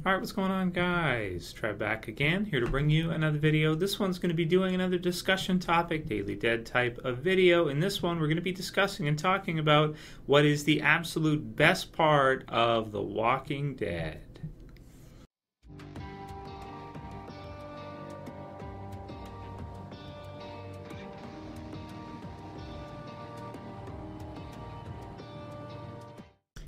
Alright, what's going on, guys? Trev back again, here to bring you another video. This one's going to be doing another discussion topic, Daily Dead type of video. In this one, we're going to be discussing and talking about what is the absolute best part of The Walking Dead.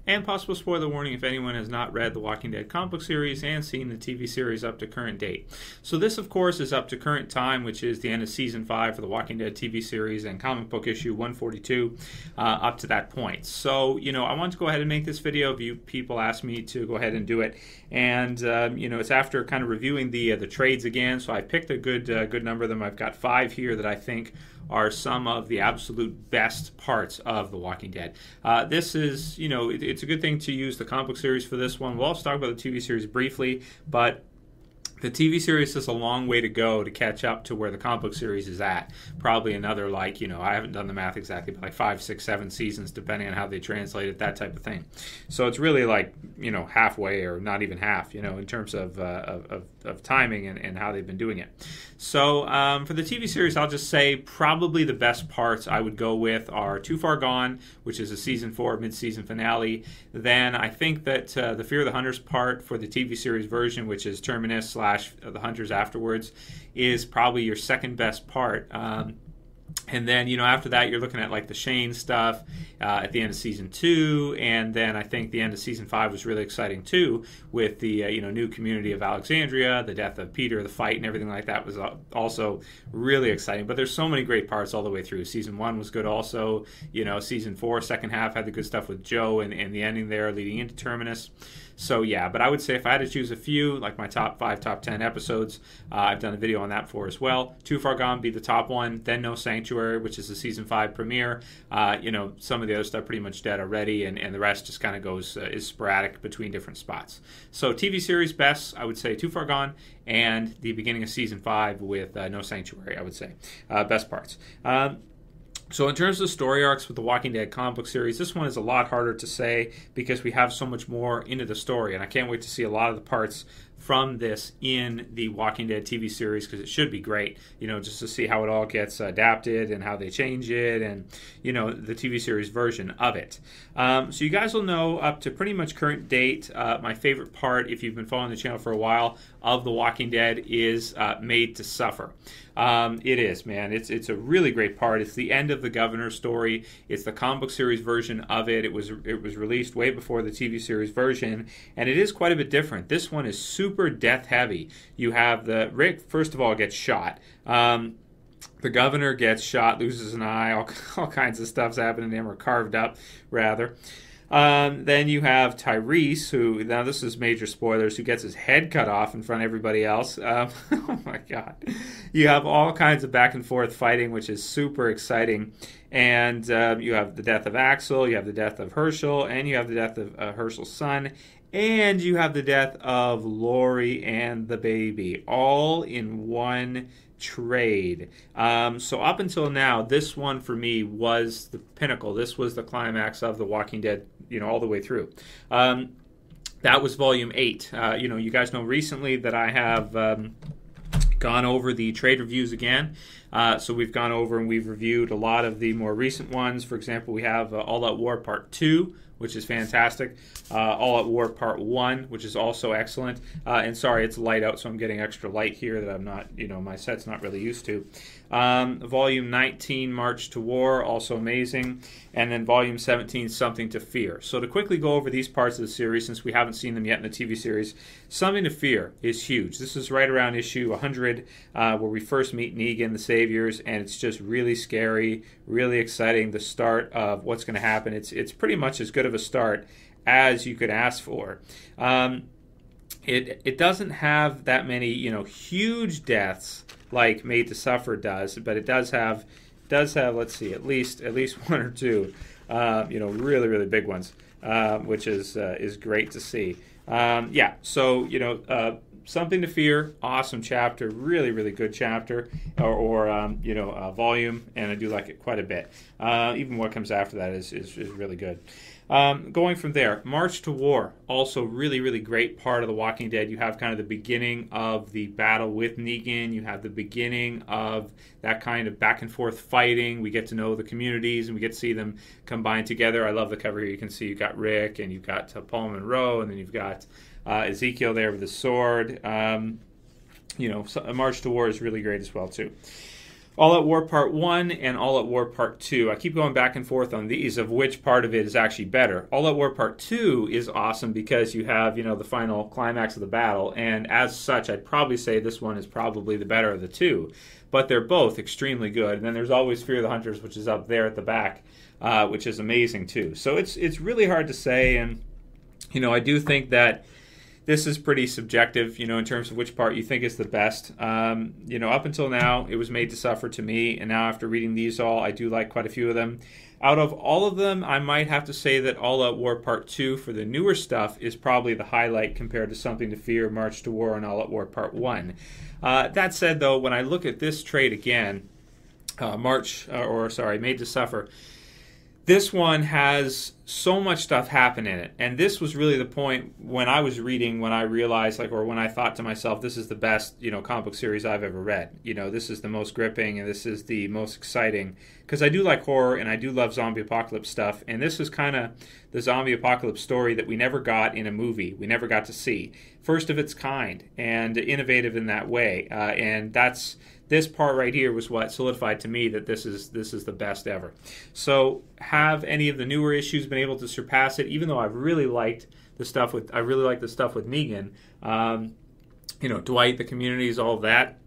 And possible spoiler warning if anyone has not read the Walking Dead comic book series and seen the TV series up to current date. So this, of course, is up to current time, which is the end of Season 5 for the Walking Dead TV series and comic book issue 142 up to that point. So, I wanted to go ahead and make this video. You people asked me to go ahead and do it. And, it's after kind of reviewing the trades again. So I picked a good number of them. I've got 5 here that I think are some of the absolute best parts of The Walking Dead. This is, it's a good thing to use the comic book series for this one. We'll also talk about the TV series briefly, but the TV series is a long way to go to catch up to where the comic book series is at. Probably another, I haven't done the math exactly, but 5, 6, 7 seasons, depending on how they translate it, that type of thing. So it's really halfway, or not even half, in terms of timing and how they've been doing it. So for the TV series, I'll just say probably the best parts I would go with are Too Far Gone, which is a Season 4 mid-season finale. Then I think that the Fear of the Hunters part for the TV series version, which is Terminus / the Hunters afterwards, is probably your second best part. And then, after that, you're looking at the Shane stuff at the end of Season 2. And then I think the end of Season 5 was really exciting, too, with the, new community of Alexandria, the death of Peter, the fight, and everything like that was also really exciting. But there's so many great parts all the way through. Season 1 was good also. Season 4, second half, had the good stuff with Joe and the ending there leading into Terminus. So, yeah, but I would say if I had to choose a few, like my top 5, top 10 episodes, I've done a video on that before as well. Too Far Gone be the top one, then No Sanctuary, which is the Season 5 premiere. Some of the other stuff pretty much dead already, and the rest just kind of goes, is sporadic between different spots. So, TV series best, I would say Too Far Gone, and the beginning of Season 5 with No Sanctuary, I would say. Best parts. So in terms of story arcs with the Walking Dead comic book series, this one is a lot harder to say because we have so much more into the story, and I can't wait to see a lot of the parts from this in the Walking Dead TV series because it should be great, just to see how it all gets adapted and how they change it and, the TV series version of it. So you guys will know up to pretty much current date, my favorite part, if you've been following the channel for a while, of The Walking Dead is Made to Suffer. It is, man. It's a really great part. It's the end of the Governor's story. It's the comic book series version of it. It was released way before the TV series version, and it is quite a bit different. This one is super death heavy. You have Rick, first of all, gets shot. The governor gets shot, loses an eye, all kinds of stuff's happening to him, or carved up, rather. Then you have Tyrese, who, now this is major spoilers, who gets his head cut off in front of everybody else. Oh my God. You have all kinds of back and forth fighting, which is super exciting. And you have the death of Axel, you have the death of Herschel, and you have the death of Herschel's son. And you have the death of Lori and the baby, all in one trade. So up until now, this one for me was the pinnacle. This was the climax of The Walking Dead, all the way through. That was volume 8. You guys know recently that I have gone over the trade reviews again. So we've gone over and we've reviewed a lot of the more recent ones. For example, we have All Out War Part 2, which is fantastic. All Out War Part 1, which is also excellent. And sorry, it's light out, so I'm getting extra light here that I'm not, my set's not really used to. Volume 19, March to War, also amazing. And then Volume 17, Something to Fear. So to quickly go over these parts of the series, since we haven't seen them yet in the TV series, Something to Fear is huge. This is right around issue 100, where we first meet Negan, the Saviors, and it's just really scary, really exciting, the start of what's going to happen. It's pretty much as good of a start as you could ask for. It doesn't have that many, huge deaths like Made to Suffer does, but it does have let's see, at least one or two, really, really big ones, which is great to see. So Something to Fear, awesome chapter, really, really good chapter, or volume, and I do like it quite a bit. Even what comes after that is really good. Going from there, March to War, also really, really great part of The Walking Dead. You have kind of the beginning of the battle with Negan. You have the beginning of that kind of back and forth fighting. We get to know the communities and we get to see them combine together. I love the cover here. You can see you've got Rick and you've got Paul Monroe, and then you've got Ezekiel there with the sword. March to War is really great as well, too. All Out War Part 1 and All Out War Part 2. I keep going back and forth on these of which part of it is actually better. All Out War Part 2 is awesome because you have, the final climax of the battle, and as such, I'd probably say this one is probably the better of the two. But they're both extremely good. And then there's always Fear the Hunters, which is up there at the back, which is amazing too. So it's really hard to say, and, I do think that this is pretty subjective, in terms of which part you think is the best. Up until now, it was Made to Suffer to me, and now after reading these all, I do like quite a few of them. Out of all of them, I might have to say that All Out War Part 2 for the newer stuff is probably the highlight compared to Something to Fear, March to War, and All Out War Part 1. That said, though, when I look at this trade again, Made to Suffer, this one has so much stuff happen in it. And this was really the point when I was reading, when I realized, when I thought to myself, this is the best, comic book series I've ever read. This is the most gripping and this is the most exciting. Because I do like horror and I do love zombie apocalypse stuff. And this is kind of the zombie apocalypse story that we never got in a movie. We never got to see. First of its kind and innovative in that way. And this part right here was what solidified to me that this is the best ever. So, have any of the newer issues been able to surpass it? Even though I really liked the stuff with Negan, Dwight, the communities, all of that,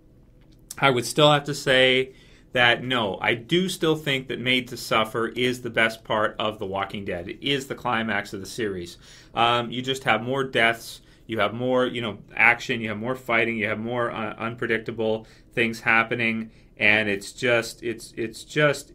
I would still have to say that no, I do still think that Made to Suffer is the best part of The Walking Dead. It is the climax of the series. You just have more deaths. You have more, action. You have more fighting. You have more unpredictable things happening, and it's just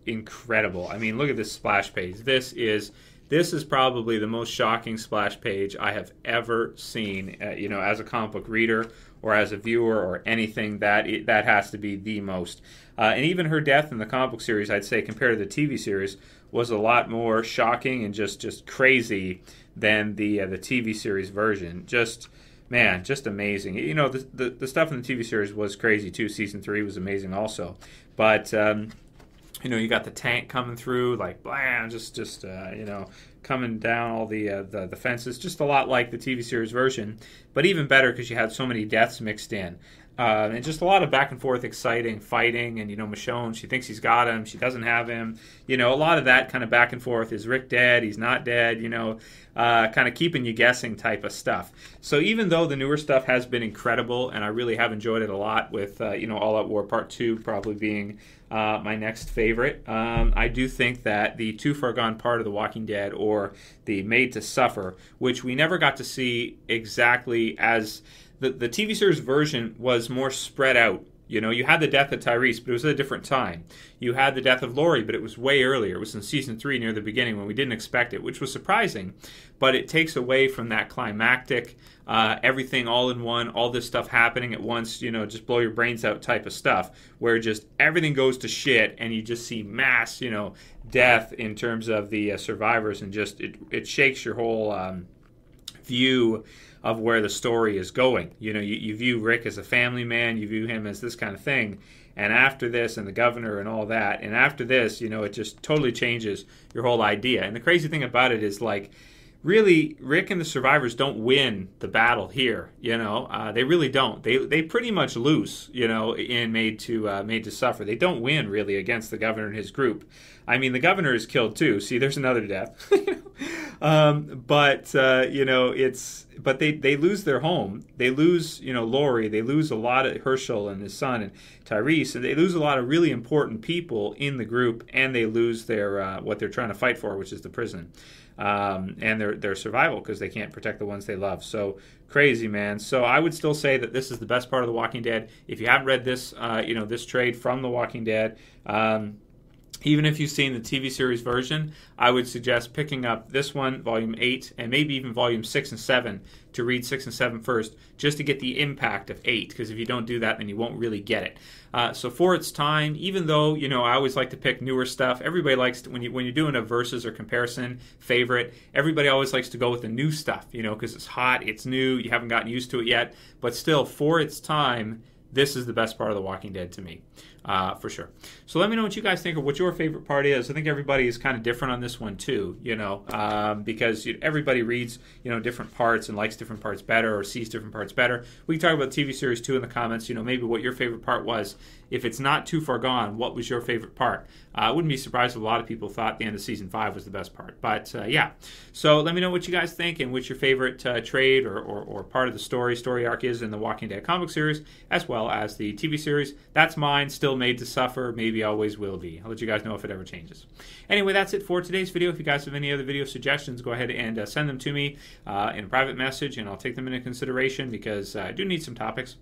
incredible. I mean, look at this splash page. This is probably the most shocking splash page I have ever seen. As a comic book reader or as a viewer or anything, that has to be the most. And even her death in the comic book series, I'd say, compared to the TV series, was a lot more shocking and just crazy than the TV series version. Just amazing. The stuff in the TV series was crazy too. Season 3 was amazing also. But you got the tank coming through, like blam, just coming down all the fences, just a lot like the TV series version, but even better because you had so many deaths mixed in. And just a lot of back and forth exciting fighting, and Michonne, she thinks he's got him, she doesn't have him. A lot of that kind of back and forth. Is Rick dead? He's not dead, kind of keeping you guessing type of stuff. So even though the newer stuff has been incredible, and I really have enjoyed it a lot with, All Out War Part 2 probably being my next favorite, I do think that the Too Far Gone part of The Walking Dead, or the Made to Suffer, which we never got to see exactly as... The TV series version was more spread out. You had the death of Tyrese, but it was at a different time. You had the death of Lori, but it was way earlier. It was in Season 3 near the beginning when we didn't expect it, which was surprising. But it takes away from that climactic, everything all in one, all this stuff happening at once, just blow your brains out type of stuff, where just everything goes to shit and you just see mass, death in terms of the survivors, and just it shakes your whole view of where the story is going. You view Rick as a family man, you view him as this kind of thing, and after this, and the governor and all that, and after this, it just totally changes your whole idea. And the crazy thing about it is, really, Rick and the survivors don't win the battle here. They really don't. They pretty much lose. In Made to Suffer, they don't win really against the governor and his group. I mean, the governor is killed too. See, there's another death. But they lose their home. They lose, Lori. They lose a lot of Herschel and his son and Tyrese, and they lose a lot of really important people in the group, and they lose their what they're trying to fight for, which is the prison. And their survival, because they can't protect the ones they love. So crazy, man. So I would still say that this is the best part of The Walking Dead. If you haven't read this, this trade from The Walking Dead, Even if you've seen the TV series version, I would suggest picking up this one, Volume 8, and maybe even Volume 6 and 7 to read 6 and 7 first, just to get the impact of 8, because if you don't do that, then you won't really get it. So for its time, even though, I always like to pick newer stuff, everybody likes to, when you're doing a versus or comparison favorite, everybody always likes to go with the new stuff, because it's hot, it's new, you haven't gotten used to it yet, but still, for its time, this is the best part of The Walking Dead to me, for sure. So let me know what you guys think of what your favorite part is. I think everybody is kind of different on this one too, because everybody reads, different parts and likes different parts better or sees different parts better. We can talk about the TV series too in the comments, maybe what your favorite part was. If it's not too far gone, what was your favorite part? I wouldn't be surprised if a lot of people thought the end of Season 5 was the best part. But, yeah. So let me know what you guys think and what your favorite trade or part of the story arc is in the Walking Dead comic series, as well as the TV series. That's mine, still made to suffer, maybe always will be. I'll let you guys know if it ever changes. Anyway, that's it for today's video. If you guys have any other video suggestions, go ahead and send them to me in a private message, and I'll take them into consideration because I do need some topics.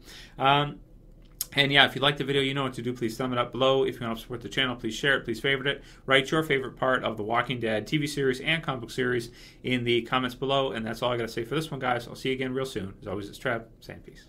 And yeah, if you like the video, you know what to do. Please thumb it up below. If you want to support the channel, please share it. Please favorite it. Write your favorite part of the Walking Dead TV series and comic book series in the comments below. And that's all I got to say for this one, guys. I'll see you again real soon. As always, it's Trev saying peace.